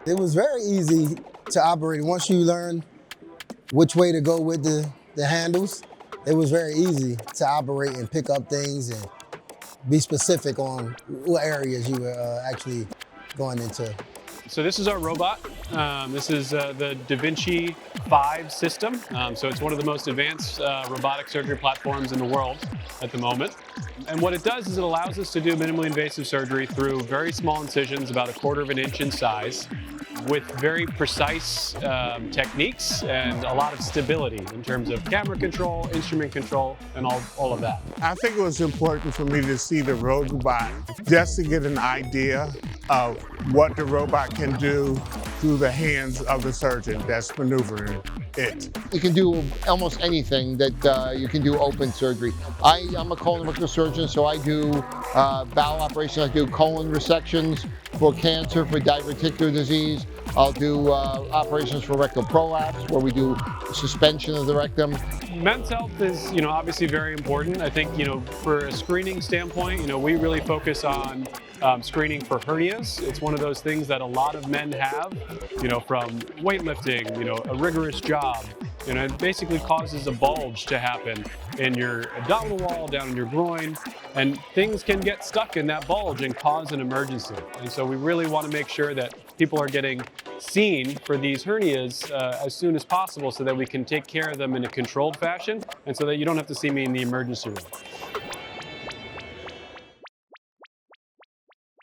It was very easy to operate. Once you learn which way to go with the handles, it was very easy to operate and pick up things and be specific on what areas you were actually going into. So this is our robot. This is the Vinci 5 system. So it's one of the most advanced robotic surgery platforms in the world at the moment. And what it does is it allows us to do minimally invasive surgery through very small incisions, about 1/4 of an inch in size, with very precise techniques and a lot of stability in terms of camera control, instrument control, and all of that. I think it was important for me to see the robot just to get an idea of what the robot can do through the hands of the surgeon that's maneuvering it. You can do almost anything that you can do open surgery. I'm a colorectal surgeon, so I do bowel operations, I do colon resections for cancer, for diverticular disease. I'll do operations for rectal prolapse, where we do suspension of the rectum. Men's health is, obviously very important. I think, for a screening standpoint, we really focus on screening for hernias. It's one of those things that a lot of men have, from weightlifting, a rigorous job. It basically causes a bulge to happen in your abdominal wall, down in your groin, and things can get stuck in that bulge and cause an emergency. And so we really want to make sure that people are getting seen for these hernias as soon as possible so that we can take care of them in a controlled fashion and so that you don't have to see me in the emergency room.